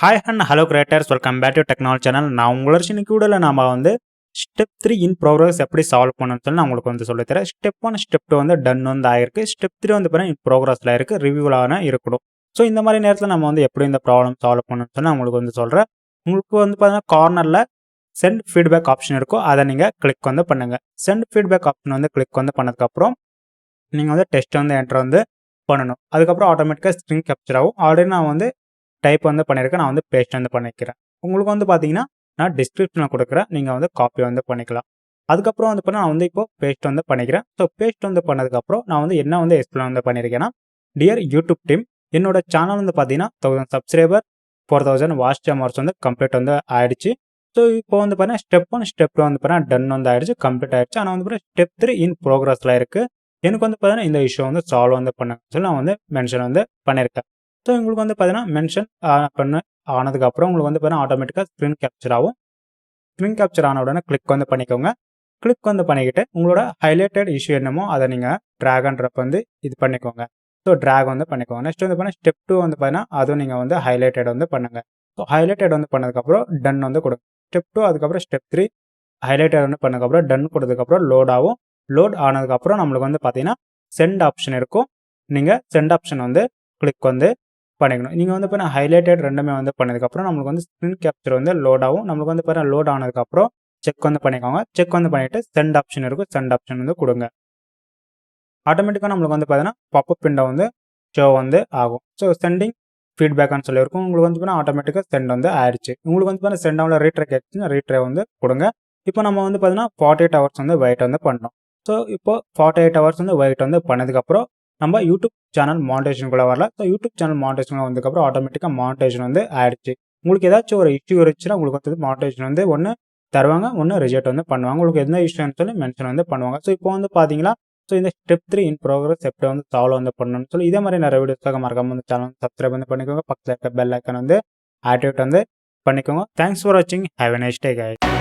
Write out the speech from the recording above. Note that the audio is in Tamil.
Hi and hello creators, welcome back to Technology channel. நான் உங்களோட இன்னைக்கு வீடியோல நாம வந்து ஸ்டெப் 3 இன் ப்ரோக்ரஸ் எப்படி சால்வ் பண்ணணும்னு சொல்லி நான் உங்களுக்கு வந்து சொல்லித் தரேன். ஸ்டெப் 1 ஸ்டெப் 2 வந்து டன் வந்து ஆயிருக்கு. ஸ்டெப் 3 வந்து பாத்தீங்கன்னா இன் ப்ரோக்ரஸ்ல இருக்கு, ரிவ்யூலான இருக்கணும். ஸோ இந்த மாதிரி நேரத்தில் நம்ம வந்து எப்படி இந்த ப்ராப்ளம் சால்வ் பண்ணணும்னு சொல்லி நான் உங்களுக்கு வந்து சொல்றேன். உங்களுக்கு வந்து பார்த்தீங்கன்னா கார்னர்ல சென்ட் ஃபீட்பேக் ஆப்ஷன் இருக்கும், அதை நீங்க கிளிக் வந்து பண்ணுங்க. சென்ட் ஃபீட்பேக் ஆப்ஷன் வந்து கிளிக் வந்து பண்ணதுக்கப்புறம் நீங்கள் வந்து டெஸ்ட் வந்து என்டர் வந்து பண்ணணும். அதுக்கப்புறம் ஆட்டோமேட்டிக்காக ஸ்க்ரீன் கேப்சர் ஆகும். ஆல்ரெடி நான் வந்து டைப் வந்து பண்ணியிருக்கேன், நான் வந்து பேஸ்ட் வந்து பண்ணிக்கிறேன். உங்களுக்கு வந்து பார்த்தீங்கன்னா நான் டிஸ்கிரிப்ஷனில் கொடுக்குறேன், நீங்கள் வந்து காப்பி வந்து பண்ணிக்கலாம். அதுக்கப்புறம் வந்து நான் வந்து இப்போ பேஸ்ட் வந்து பண்ணிக்கிறேன். ஸோ பேஸ்ட் வந்து பண்ணதுக்கப்புறம் நான் வந்து என்ன வந்து எக்ஸ்பிளைன் வந்து பண்ணியிருக்கேன்னா, டியர் யூடியூப் டீம், என்னோட சேனல் வந்து பார்த்தீங்கன்னா 1000 சப்ஸ்கிரைபர் 4000 வாட்ச் ஹவர்ஸ் வந்து கம்ப்ளீட் வந்து ஆயிடுச்சு. ஸோ இப்போ வந்து பார்த்தீங்கன்னா ஸ்டெப் 1 ஸ்டெப் 2 வந்து பார்த்தீங்கன்னா டன் வந்து ஆயிடுச்சு, கம்ப்ளீட் ஆயிடுச்சு. ஆனால் வந்து பார்த்தீங்கன்னா ஸ்டெப் 3 இன் ப்ரோக்ரஸில் இருக்குது. எனக்கு வந்து பார்த்தீங்கன்னா இந்த இஷ்யூ வந்து சால்வ் வந்து பண்ணுங்க சொல்லி நான் வந்து மென்ஷன் வந்து பண்ணியிருக்கேன். ஸோ உங்களுக்கு வந்து பார்த்தீங்கன்னா மென்ஷன் பண்ண ஆனதுக்கப்புறம் உங்களுக்கு வந்து பார்த்தீங்கன்னா ஆட்டோமேட்டிக்காக ஸ்க்ரீன் கேப்சர் ஆகும். ஸ்க்ரீன் கேப்சர் ஆன உடனே கிளிக் வந்து பண்ணிக்கோங்க. கிளிக் வந்து பண்ணிக்கிட்டு உங்களோட ஹைலைட்டட் இஷ்யூ என்னமோ அதை நீங்கள் ட்ராக் அண்ட் ட்ராப் வந்து இது பண்ணிக்கோங்க. ஸோ ட்ராக் வந்து பண்ணிக்கோங்க. நெக்ஸ்ட் வந்து பார்த்தீங்கன்னா ஸ்டெப் 2 வந்து பார்த்தீங்கன்னா அதுவும் நீங்கள் வந்து ஹைலைட்டட் வந்து பண்ணுங்கள். ஸோ ஹைலைட்டட் வந்து பண்ணதுக்கப்புறம் டன் வந்து கொடுங்க. ஸ்டெப் 2 அதுக்கப்புறம் ஸ்டெப் 3 ஹைலைட்டட் வந்து பண்ணதுக்கப்புறம் டன் கொடுத்ததுக்கப்புறம் லோட் ஆகும். லோட் ஆனதுக்கப்புறம் நம்மளுக்கு வந்து பார்த்தீங்கன்னா சென்ட் ஆப்ஷன் இருக்கும். நீங்கள் சென்ட் ஆப்ஷன் வந்து கிளிக் வந்து பண்ணிக்கணும். நீங்கள் வந்து இப்போ ஹைலைட்டட் ரெண்டுமே வந்து பண்ணதுக்கப்புறம் நம்மளுக்கு வந்து ஸ்க்ரீன் கேப்சர் வந்து லோட் ஆகும். நம்மளுக்கு வந்து இப்போ லோட் ஆனதுக்கப்புறம் செக் வந்து பண்ணிக்கோங்க. செக் வந்து பண்ணிவிட்டு சென்ட் ஆப்ஷன் இருக்கும், சென்ட் ஆப்ஷன் வந்து கொடுங்க. ஆட்டோமேட்டிக்காக நம்மளுக்கு வந்து பார்த்தீங்கன்னா பாப்அப் விண்டோ வந்து ஷோ வந்து ஆகும். ஸோ சென்டிங் ஃபீட்பேக்னு சொல்லியிருக்கும். உங்களுக்கு வந்து பார்த்தீங்கன்னா ஆட்டோமேட்டிக்காக சென்ட் வந்து ஆயிடுச்சு. உங்களுக்கு வந்து பார்த்தீங்கன்னா சென்ட் ஆகல ரீட்ரை கேட்குச்சுன்னா ரீட்ரை வந்து கொடுங்க. இப்போ நம்ம வந்து பார்த்தீங்கன்னா 48 ஹவர்ஸ் வந்து வெயிட் வந்து பண்ணோம். ஸோ இப்போ 48 ஹவர்ஸ் வந்து வெயிட் வந்து பண்ணதுக்கப்புறம் நம்ம யூடியூப் சேனல் மானிட்டைசேஷனுக்குள்ள வரல. ஸோ யூடியூப் சேனல் மானிட்டைசேஷன் வந்ததுக்கப்புறம் ஆட்டோமேட்டிக்காக மானிட்டைசேஷன் வந்து ஆயிடுச்சு. உங்களுக்கு ஏதாச்சும் ஒரு இஷ்யூ இருந்துச்சுன்னா உங்களுக்கு வந்து மானிட்டைசேஷன் வந்து ஒன்று தருவாங்க, ஒன்று ரிஜெக்ட் வந்து பண்ணுவாங்க. உங்களுக்கு எந்த இஷ்யூன்னு சொல்லி மென்ஷன் வந்து பண்ணுவாங்க. ஸோ இப்போ வந்து பார்த்தீங்கன்னா ஸோ இந்த ஸ்டெப் 3 இன் ப்ரோக்ரஸ் எப்படி வந்து சால்வ் வந்து பண்ணணும்னு சொல்லி இதே மாதிரி நிறைய வீடியோஸ்க்காக மறக்காம வந்து சேனல் சப்ஸ்கிரைப் வந்து பண்ணிக்கோங்க. பக்கத்தில் இருக்க பெல் ஐக்கன் வந்து ஆக்டிவேட் வந்து பண்ணிக்கோங்க. தேங்க்ஸ் ஃபார் வாட்சிங். Have a nice day guys.